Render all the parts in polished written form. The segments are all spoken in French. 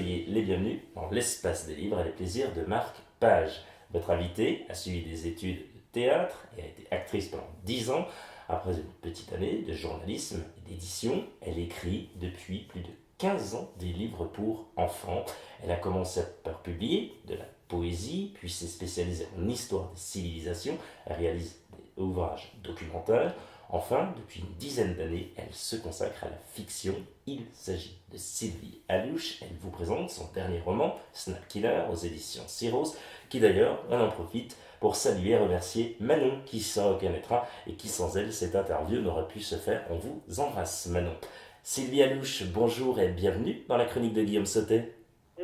soyez les bienvenus dans l'espace des livres et les plaisirs de Marc Page. Votre invitée a suivi des études de théâtre et a été actrice pendant 10 ans. Après une petite année de journalisme et d'édition, elle écrit depuis plus de 15 ans des livres pour enfants. Elle a commencé par publier de la poésie, puis s'est spécialisée en histoire des civilisations. Elle réalise des ouvrages documentaires. Enfin, depuis une dizaine d'années, elle se consacre à la fiction. Il s'agit de Sylvie Alouche. Elle vous présente son dernier roman, Snap Killer, aux éditions Syros, qui d'ailleurs, on en profite pour saluer et remercier Manon, qui s'en reconnaîtra et qui sans elle, cette interview n'aurait pu se faire. On vous embrasse, Manon. Sylvie Alouche, bonjour et bienvenue dans la chronique de Guillaume Sautet.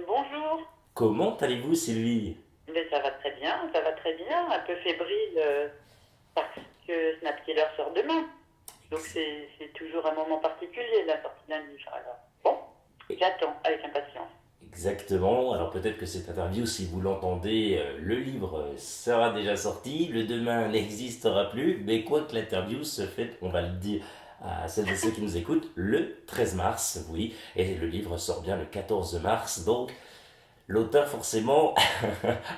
Bonjour, Comment allez-vous, Sylvie? mais ça va très bien, un peu fébrile parce que Snap Killer sort demain. Donc c'est toujours un moment particulier la sortie d'un livre. Alors bon, j'attends avec impatience. Exactement, alors peut-être que cette interview, si vous l'entendez, le livre sera déjà sorti, le demain n'existera plus, mais quoi que l'interview se fait, on va le dire à celles et ceux qui nous écoutent, le 13 mars, oui, et le livre sort bien le 14 mars, donc l'auteur forcément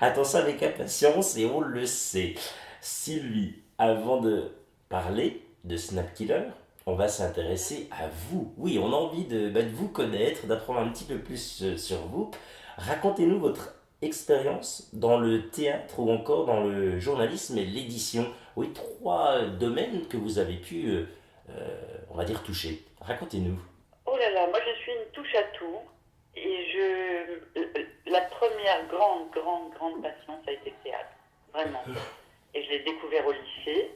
attend ça avec impatience et on le sait. Sylvie, avant de parler de Snap Killer, on va s'intéresser à vous. Oui, on a envie de vous connaître, d'apprendre un petit peu plus sur vous. Racontez-nous votre expérience dans le théâtre ou encore dans le journalisme et l'édition. Oui, trois domaines que vous avez pu, on va dire, toucher. Racontez-nous. Oh là là, moi je suis une touche à tout et la première grande passion ça a été le théâtre, vraiment. Et je l'ai découvert au lycée,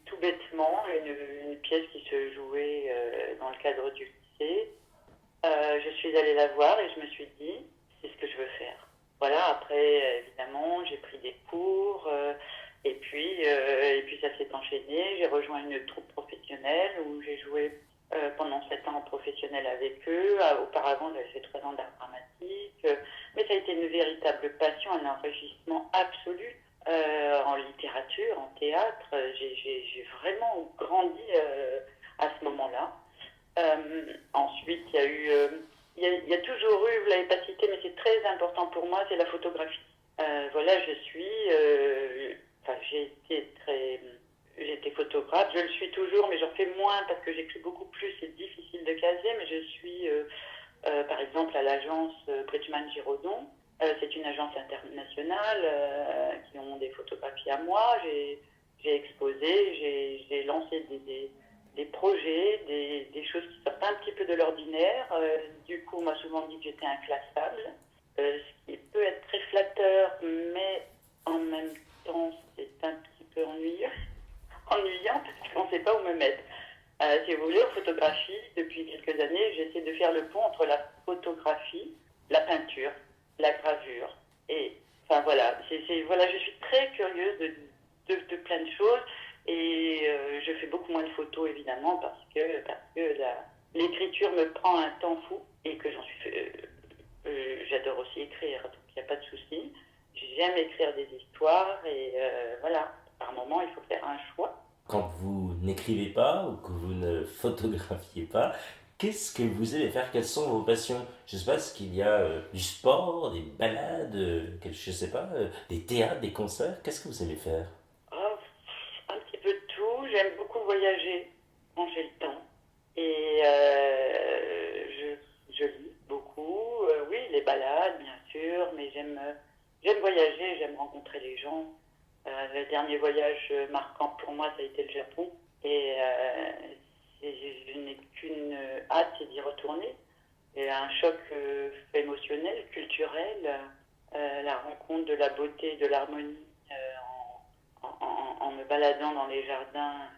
tout bêtement, une pièce qui se jouait dans le cadre du lycée. Je suis allée la voir et je me suis dit, c'est ce que je veux faire. Voilà, après, évidemment, j'ai pris des cours et puis ça s'est enchaîné. J'ai rejoint une troupe professionnelle où j'ai joué pendant 7 ans en professionnel avec eux. Auparavant, j'avais fait 3 ans d'art dramatique. Mais ça a été une véritable passion, un enrichissement absolu en littérature, en théâtre. J'ai vraiment grandi à ce moment-là. Ensuite, il y a toujours eu, vous l'avez pas cité, mais c'est très important pour moi, c'est la photographie. Voilà, j'ai été photographe, je le suis toujours, mais j'en fais moins parce que j'écris beaucoup plus, c'est difficile de caser, mais je suis, par exemple, à l'agence Bridgman Giraudon. C'est une agence internationale qui ont des photographies à moi. J'ai exposé, j'ai lancé des projets, des choses qui sortent un petit peu de l'ordinaire. Du coup, on m'a souvent dit que j'étais inclassable, ce qui peut être très flatteur, mais en même temps, c'est un petit peu ennuyant parce qu'on ne sait pas où me mettre. Si vous voulez, en photographie, depuis quelques années, j'essaie de faire le pont entre la photographie, la peinture, la gravure. Et enfin voilà, voilà, je suis très curieuse de plein de choses. Et je fais beaucoup moins de photos évidemment parce que l'écriture me prend un temps fou et que j'adore aussi écrire, donc il n'y a pas de souci. J'aime écrire des histoires et voilà, par moment il faut faire un choix. Quand vous n'écrivez pas ou que vous ne photographiez pas, qu'est-ce que vous aimez faire? Quelles sont vos passions? Je sais pas, est-ce qu'il y a du sport, des balades, je sais pas, des théâtres, des concerts? Qu'est-ce que vous aimez faire? Oh, un petit peu de tout. J'aime beaucoup voyager quand j'ai le temps. Et je lis beaucoup. Oui, les balades, bien sûr, mais j'aime voyager, j'aime rencontrer les gens. Le dernier voyage marquant pour moi, ça a été le Japon. Et je n'ai qu'une hâte, c'est d'y retourner. Et un choc émotionnel, culturel, la rencontre de la beauté, de l'harmonie en me baladant dans les jardins.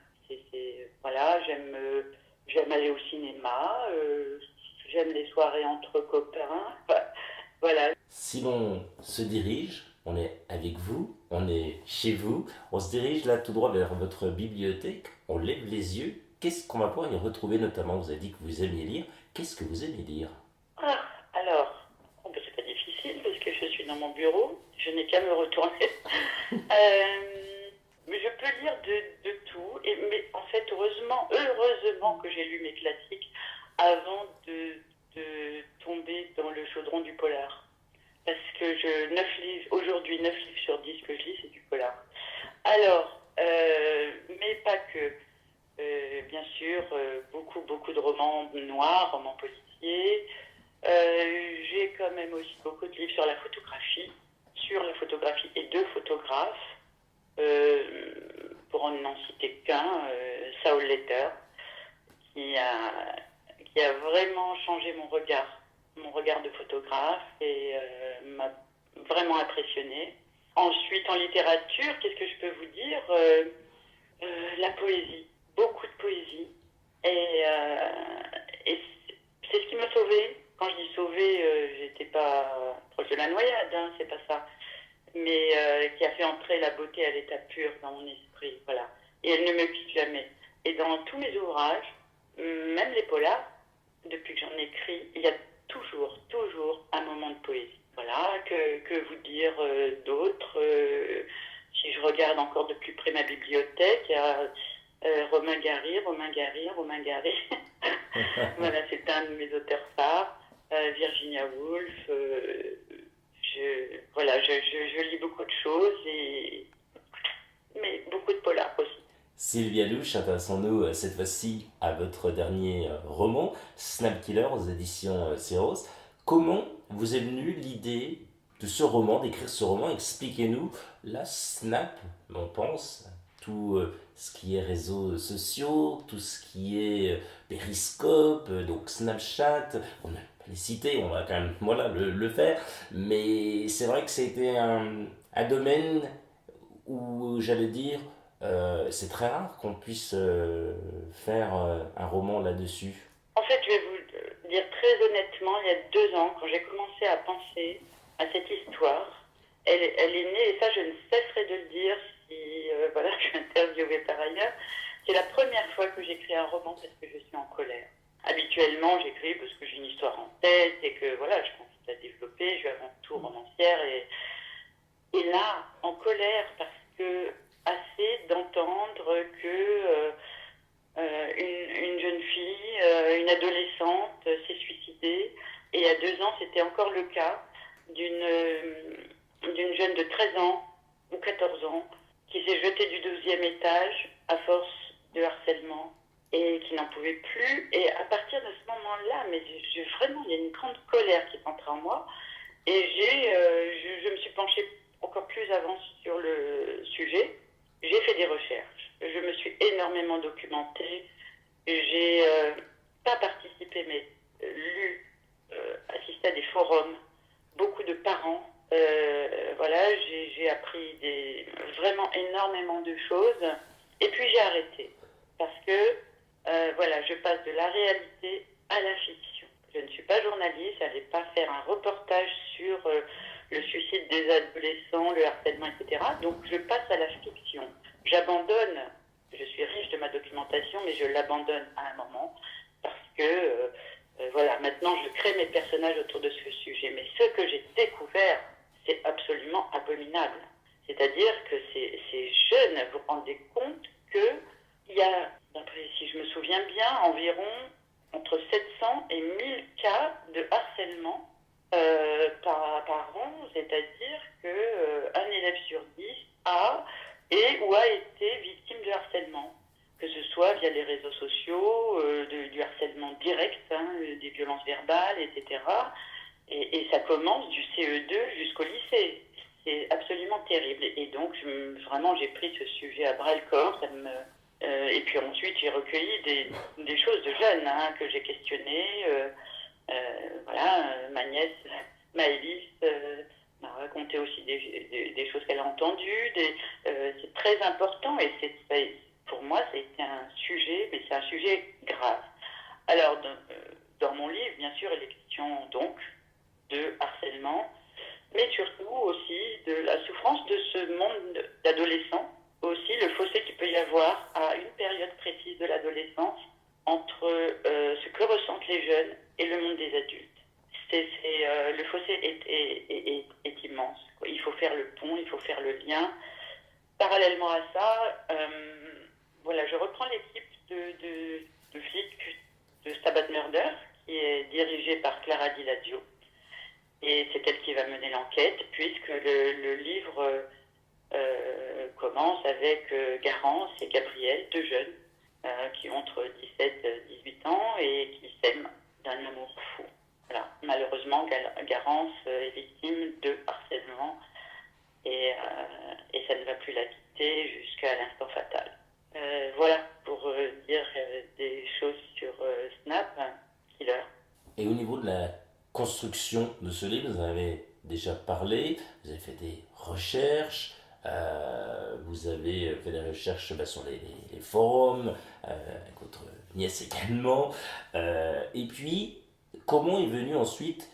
Voilà, j'aime aller au cinéma, j'aime les soirées entre copains. Voilà. Si l'on se dirige, on est avec vous, on est chez vous, on se dirige là tout droit vers votre bibliothèque, on lève les yeux, qu'est-ce qu'on va pouvoir y retrouver notamment? Vous avez dit que vous aimiez lire, qu'est-ce que vous aimez lire? Ah, alors, oh, ben, c'est pas difficile parce que je suis dans mon bureau, je n'ai qu'à me retourner. Mais je peux lire de tout, mais en fait, heureusement que j'ai lu mes classiques avant de tomber dans le chaudron voudront du polar. Parce que 9 livres, aujourd'hui, 9 livres sur 10 que je lis, c'est du polar. Alors, mais pas que. Bien sûr, beaucoup de romans noirs, romans policiers. J'ai quand même aussi beaucoup de livres sur la photographie et de photographes. Pour n'en citer qu'un, Saul Letter, qui a vraiment changé mon regard de photographe et m'a vraiment impressionné. Ensuite, en littérature, qu'est-ce que je peux vous dire? La poésie, beaucoup de poésie. Et c'est ce qui m'a sauvée. Quand je dis sauvée, j'étais pas proche de la noyade, hein, c'est pas ça. Mais qui a fait entrer la beauté à l'état pur dans mon esprit, voilà. Et elle ne me quitte jamais. Et dans tous mes ouvrages, même les polars, depuis que j'en écris, il y a toujours un moment de poésie. Voilà, que vous dire d'autres si je regarde encore de plus près ma bibliothèque, il y a Romain Gary. Voilà, c'est un de mes auteurs phares. Virginia Woolf. Je lis beaucoup de choses, mais beaucoup de polars aussi. Sylvia Louche, intéressons-nous cette fois-ci à votre dernier roman, Snap Killer, aux éditions Syros. Comment vous est venue l'idée de ce roman, d'écrire ce roman? Expliquez-nous. La Snap, on pense tout ce qui est réseaux sociaux, tout ce qui est Periscope, donc Snapchat, on a les citer, on va quand même le faire, mais c'est vrai que c'était un domaine où j'allais dire c'est très rare qu'on puisse faire un roman là-dessus. En fait, je vais vous dire très honnêtement, il y a 2 ans, quand j'ai commencé à penser à cette histoire, elle est née, et ça je ne cesserai de le dire si je suis interviewée par ailleurs, c'est la première fois que j'écris un roman parce que je suis en colère. Habituellement, j'écris parce que j'ai une histoire en tête et que je pense à développer, je suis avant tout romancière et là, en colère parce que assez d'entendre que une jeune fille, une adolescente s'est suicidée. Et il y a 2 ans, c'était encore le cas d'une jeune de 13 ans ou 14 ans qui s'est jetée du 12e étage à force de harcèlement et qui n'en pouvait plus. Et à partir de ce moment-là, vraiment, il y a une grande colère qui est entrée en moi. Et je me suis penchée encore plus avant sur le sujet. J'ai fait des recherches. Je me suis énormément documentée. J'ai pas participé, mais lu, assisté à des forums, beaucoup de parents. J'ai appris vraiment énormément de choses. Et puis j'ai arrêté. Parce que, je passe de la réalité à la fiction. Je ne suis pas journaliste, je n'allais pas faire un reportage sur le suicide des adolescents, le harcèlement, etc. Donc je passe à la fiction. J'abandonne, je suis riche de ma documentation, mais je l'abandonne à un moment parce que, maintenant je crée mes personnages autour de ce sujet. Mais ce que j'ai découvert, c'est absolument abominable. C'est-à-dire que ces jeunes, vous vous rendez compte qu'il y a, si je me souviens bien, environ entre 700 et 1000 cas de harcèlement par an, c'est-à-dire qu'un élève sur 10 a ou a été victime de harcèlement, que ce soit via les réseaux sociaux, du harcèlement direct, des violences verbales, etc. Et ça commence du CE2 jusqu'au lycée. C'est absolument terrible. Et donc, j'ai pris ce sujet à bras-le-corps. Et puis ensuite, j'ai recueilli des choses de jeunes que j'ai questionnées. Ma nièce Maëlys m'a raconté aussi des choses qu'elle a entendues. C'est très important et pour moi, c'est un sujet, mais c'est un sujet grave. Alors, dans mon livre, bien sûr, il est question donc de harcèlement, mais surtout aussi de la souffrance de ce monde d'adolescents, aussi le fossé qu'il peut y avoir à une période précise de l'adolescence entre ce que ressentent les jeunes et le monde des adultes. Le fossé est immense. Il faut faire le pont, il faut faire le lien. Parallèlement à ça, je reprends l'équipe de flics de Stabat Murder, qui est dirigée par Clara Di Ladio. Et c'est elle qui va mener l'enquête, puisque le livre commence avec Garance et Gabriel, deux jeunes, qui ont entre 17 et 18 ans et qui s'aiment d'un amour fou. Voilà. Malheureusement, Garance est victime de harcèlement et ça ne va plus la quitter jusqu'à l'instant fatal. Voilà pour dire des choses sur Snap, Killer. Et au niveau de la construction de ce livre, vous en avez déjà parlé, vous avez fait des recherches, vous avez fait des recherches sur les forums, avec votre nièce également. Et puis, comment est venue ensuite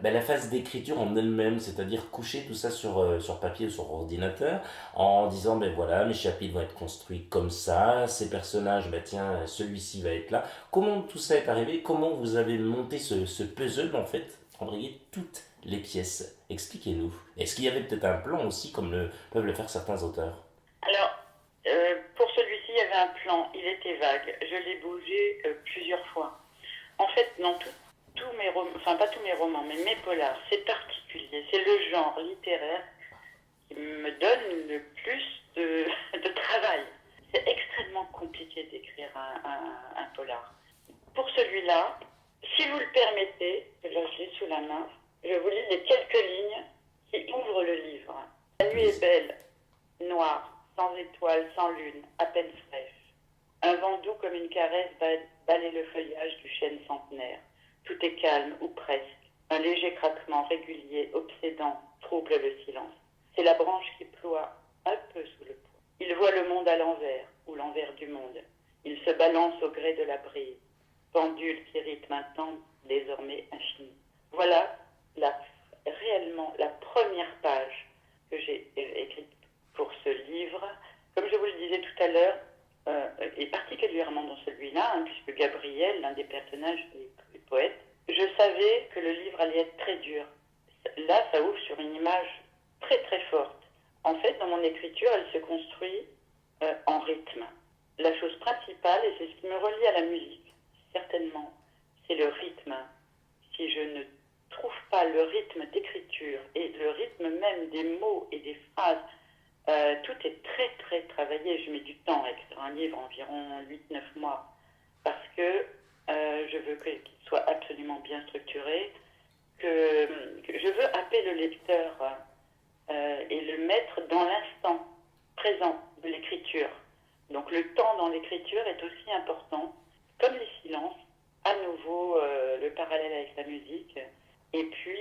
la phase d'écriture en elle-même, c'est-à-dire coucher tout ça sur papier ou sur ordinateur, en disant, ben voilà, mes chapitres vont être construits comme ça, ces personnages, ben tiens, celui-ci va être là. Comment tout ça est arrivé? Comment vous avez monté ce puzzle, en fait, embrayé toutes les pièces? Expliquez-nous. Est-ce qu'il y avait peut-être un plan aussi, comme peuvent le faire certains auteurs? Alors, pour celui-ci, il y avait un plan, il était vague. Je l'ai bougé plusieurs fois. En fait, dans tous mes romans, enfin pas tous mes romans, mais mes polars, c'est particulier. C'est le genre littéraire qui me donne le plus de travail. C'est extrêmement compliqué d'écrire un polar. Pour celui-là, si vous le permettez, là je l'ai sous la main, je vous lis les quelques lignes qui ouvrent le livre. La nuit est belle, noire, sans étoiles, sans lune, à peine fraîche. Un vent doux comme une caresse balaie le feuillage du chêne centenaire. Tout est calme, ou presque. Un léger craquement régulier, obsédant, trouble le silence. C'est la branche qui ploie un peu sous le poids. Il voit le monde à l'envers, ou l'envers du monde. Il se balance au gré de la brise. Pendule qui rythme un temps désormais infini. Voilà réellement la première page que j'ai écrite pour ce livre. Comme je vous le disais tout à l'heure, et particulièrement dans celui-là, puisque Gabriel, l'un des personnages des poètes, je savais que le livre allait être très dur. Là, ça ouvre sur une image très très forte. En fait, dans mon écriture, elle se construit en rythme. La chose principale, et c'est ce qui me relie à la musique, certainement, c'est le rythme. Si je ne trouve pas le rythme d'écriture et le rythme même des mots et des phrases, tout est très très travaillé. Je mets du temps à écrire un livre, environ 8-9 mois, parce que je veux qu'il soit absolument bien structuré, que je veux happer le lecteur et le mettre dans l'instant présent de l'écriture. Donc le temps dans l'écriture est aussi important, comme les silences, à nouveau le parallèle avec la musique. Et puis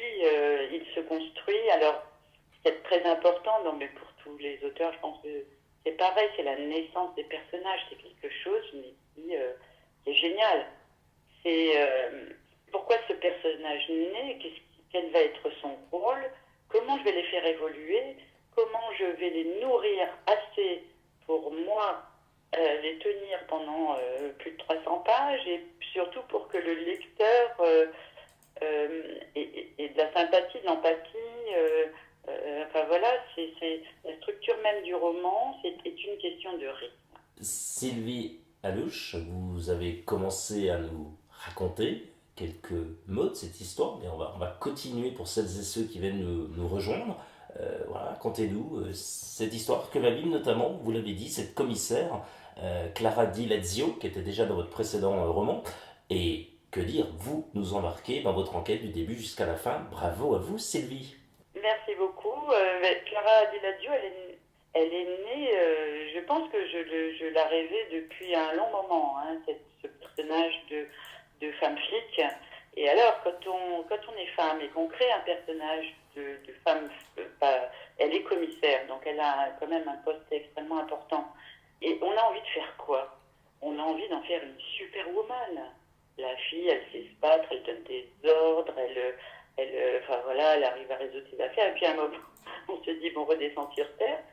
il se construit, alors c'est très important, non, mais pour tous les auteurs, je pense que c'est pareil, c'est la naissance des personnages, c'est quelque chose qui est génial. C'est pourquoi ce personnage naît, quel va être son rôle, comment je vais les faire évoluer, comment je vais les nourrir assez pour moi les tenir pendant plus de 300 pages, et surtout pour que le lecteur ait de la sympathie, de l'empathie. Enfin voilà, c'est la structure même du roman, c'est une question de rythme. Sylvie Alouche, vous avez commencé à nous raconter quelques mots de cette histoire, mais on va continuer pour celles et ceux qui viennent nous rejoindre. Voilà, racontez-nous cette histoire que va vivre notamment, vous l'avez dit, cette commissaire Clara Di Lazio, qui était déjà dans votre précédent roman. Et que dire, vous nous embarquez dans votre enquête du début jusqu'à la fin. Bravo à vous, Sylvie. Merci beaucoup. Clara Di Lazio, elle est née, je pense que je la rêvais depuis un long moment, ce personnage de femme flic. Et alors, quand on est femme et qu'on crée un personnage de femme, elle est commissaire, donc elle a quand même un poste extrêmement important. Et on a envie de faire quoi? On a envie d'en faire une superwoman. La fille, elle sait se battre, elle donne des ordres, enfin voilà, elle arrive à résoudre ses affaires. Et puis à un moment, on se dit, bon, redescend sur Terre.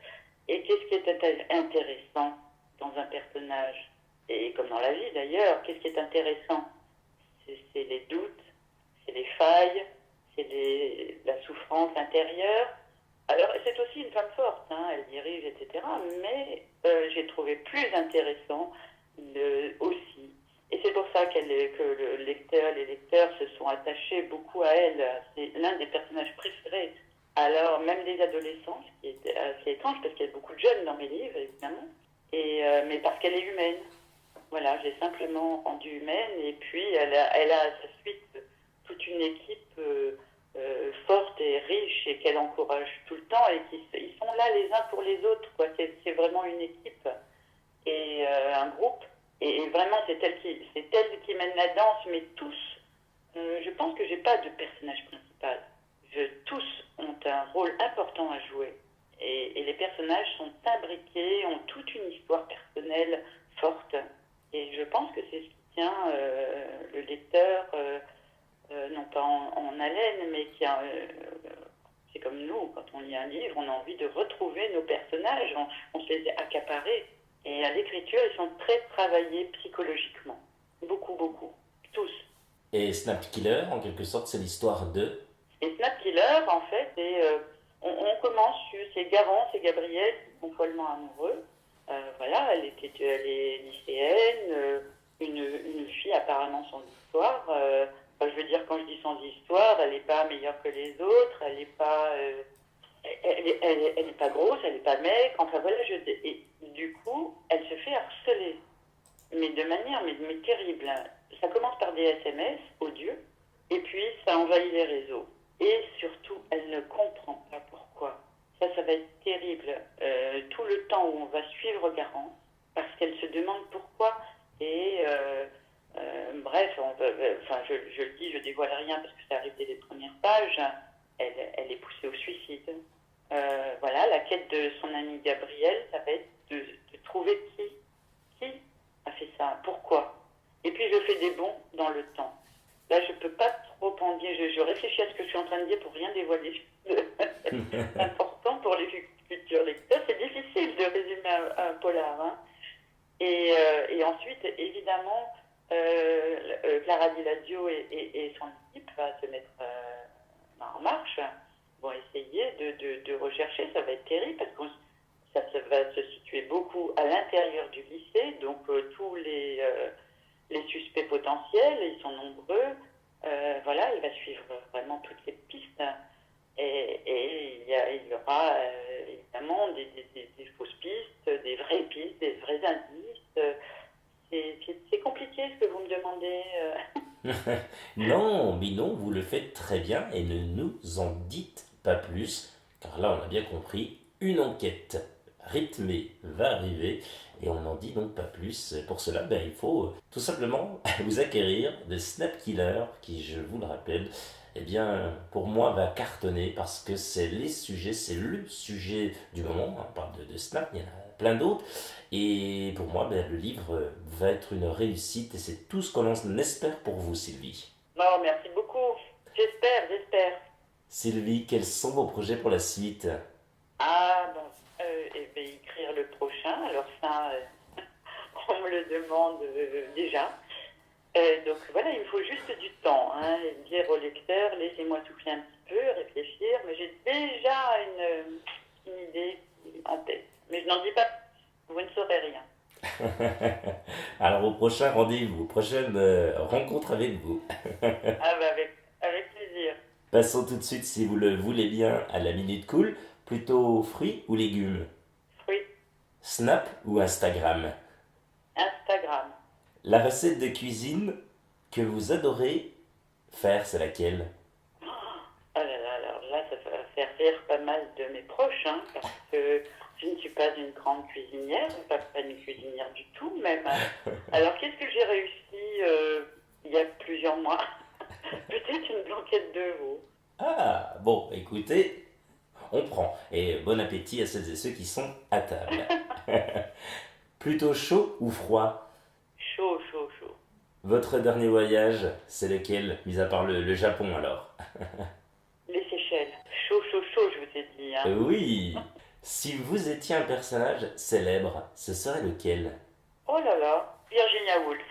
Et qu'est-ce qui est intéressant dans un personnage? Et comme dans la vie d'ailleurs, qu'est-ce qui est intéressant? C'est les doutes, c'est les failles, c'est la souffrance intérieure. Alors, c'est aussi une femme forte, elle dirige, etc. Mais j'ai trouvé plus intéressant aussi Et c'est pour ça que les lecteurs se sont attachés beaucoup à elle. C'est l'un des personnages préférés. Alors, même des adolescents, ce qui est assez étrange, parce qu'il y a beaucoup de jeunes dans mes livres, évidemment, mais parce qu'elle est humaine. Voilà, j'ai simplement rendu humaine, et puis elle a à sa suite toute une équipe forte et riche, et qu'elle encourage tout le temps, et ils sont là les uns pour les autres, quoi. C'est vraiment une équipe et un groupe. Et vraiment, c'est elle qui mène la danse, mais tous, je pense que j'ai pas de personnage principal. Tous ont un rôle important à jouer. Et les personnages sont imbriqués, ont toute une histoire personnelle forte. Et je pense que c'est ce qui tient le lecteur, non pas en haleine, mais c'est comme nous, quand on lit un livre, on a envie de retrouver nos personnages, on se les a accaparés. Et à l'écriture, ils sont très travaillés psychologiquement. Beaucoup, beaucoup. Tous. Et Snap Killer, en quelque sorte, c'est l'histoire de... Et Snap Killer, en fait, on commence sur c'est Garance et Gabriel qui sont follement amoureux. Voilà, elle est lycéenne, une fille apparemment sans histoire. Enfin, je veux dire, quand je dis sans histoire, elle n'est pas meilleure que les autres, elle n'est pas... elle est pas grosse, elle n'est pas maigre, enfin voilà, et du coup, elle se fait harceler, mais de manière mais terrible. Ça commence par des SMS odieux, et puis ça envahit les réseaux. Et surtout, elle ne comprend pas pourquoi. Ça va être terrible. Tout le temps où on va suivre Garance, parce qu'elle se demande pourquoi, et bref, je le dis, je dévoile rien parce que ça arrive dès les premières pages, elle est poussée au suicide. Voilà, la quête de son ami Gabriel, ça va être de trouver qui a fait ça, pourquoi. Et puis je fais des bonds dans le temps. Là, je ne peux pas trop en dire, je réfléchis à ce que je suis en train de dire pour rien dévoiler. C'est important pour les futurs lecteurs. C'est difficile de résumer un polar. Hein. Et ensuite, évidemment, Clara Di Ladio et son équipe va se mettre en marche, vont essayer de rechercher. Ça va être terrible parce que ça va se situer beaucoup à l'intérieur du lycée, donc tous les suspects potentiels, ils sont nombreux. Voilà, il va suivre vraiment toutes les pistes. Et il y aura évidemment des fausses pistes, des vraies pistes, des vrais indices. C'est compliqué ce que vous me demandez. Non, mais non, vous le faites très bien et ne nous en dites pas plus, car là on a bien compris, une enquête rythmée va arriver et on n'en dit donc pas plus. Pour cela, il faut tout simplement vous acquérir de Snap Killer qui, je vous le rappelle, pour moi va cartonner parce que c'est le sujet du moment. On parle de Snap, il y en a plein d'autres. Et pour moi, le livre va être une réussite et c'est tout ce qu'on espère pour vous, Sylvie. Non, merci beaucoup. J'espère. Sylvie, quels sont vos projets pour la suite? Ah, bon, écrire le prochain. Alors ça, on me le demande déjà. Donc voilà, il me faut juste du temps. Hein, dire au lecteur, laissez-moi souffler un petit peu, réfléchir. Mais j'ai déjà une idée en tête. Mais je n'en dis pas, vous ne saurez rien. Alors au prochain rendez-vous, prochaine rencontre avec vous. Ah bah avec plaisir. Passons tout de suite, si vous le voulez bien, à la minute cool. Plutôt fruits ou légumes? Fruits. Snap ou Instagram? Instagram. La recette de cuisine que vous adorez faire, c'est laquelle? Oh là là, alors là, ça va faire rire pas mal de mes proches, hein, parce que je ne suis pas une grande cuisinière, pas une cuisinière du tout même. Alors qu'est-ce que j'ai réussi il y a plusieurs mois? Peut-être une blanquette de veau. Ah, bon, écoutez, on prend. Et bon appétit à celles et ceux qui sont à table. Plutôt chaud ou froid? Chaud, chaud, chaud. Votre dernier voyage, c'est lequel, mis à part le Japon alors? Les Seychelles. Chaud, chaud, chaud, je vous ai dit. Hein. Oui. Si vous étiez un personnage célèbre, ce serait lequel? Oh là là, Virginia Woolf.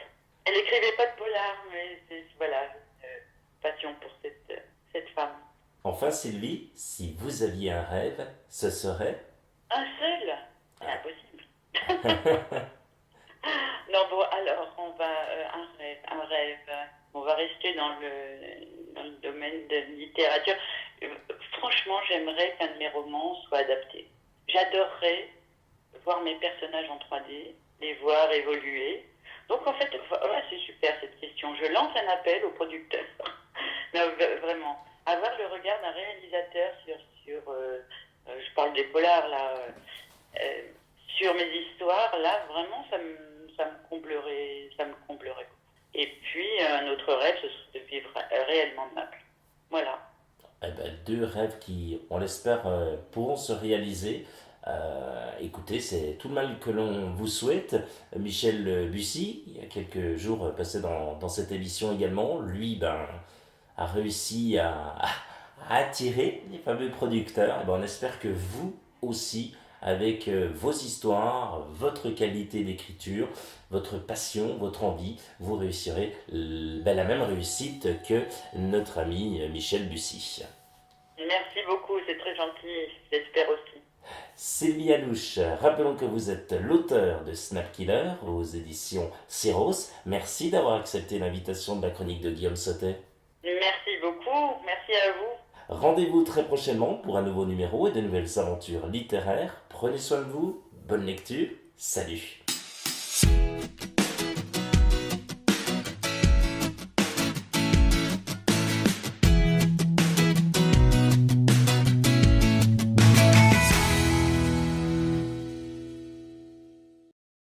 Elle n'écrivait pas de polar, mais voilà, une passion pour cette femme. Enfin Sylvie, si vous aviez un rêve, ce serait? Un seul? C'est impossible. Non, bon, alors, on va, un rêve. On va rester dans le domaine de la littérature. Euh, Franchement, j'aimerais qu'un de mes romans soit adapté. J'adorerais voir mes personnages en 3D, les voir évoluer. Donc, en fait, voilà, c'est super cette question. Je lance un appel aux producteurs. Non, vraiment, avoir le regard d'un réalisateur je parle des polars là, euh, sur mes histoires, là, vraiment, ça me comblerait. Et puis, un autre rêve, ce serait de vivre réellement de Naples. Voilà. Eh ben, deux rêves qui, on l'espère, pourront se réaliser. Écoutez, c'est tout le mal que l'on vous souhaite. Michel Bussy, il y a quelques jours passé dans cette émission également, lui a réussi à attirer les fameux producteurs. Eh ben, on espère que vous aussi, avec vos histoires, votre qualité d'écriture, votre passion, votre envie, vous réussirez la même réussite que notre ami Michel Bussy. Merci beaucoup, c'est très gentil, j'espère aussi. Sylvie Alouche, rappelons que vous êtes l'auteur de Snap Killer aux éditions Syros. Merci d'avoir accepté l'invitation de la chronique de Guillaume Sautet. Merci beaucoup, merci à vous. Rendez-vous très prochainement pour un nouveau numéro et de nouvelles aventures littéraires. Prenez soin de vous, bonne lecture, salut.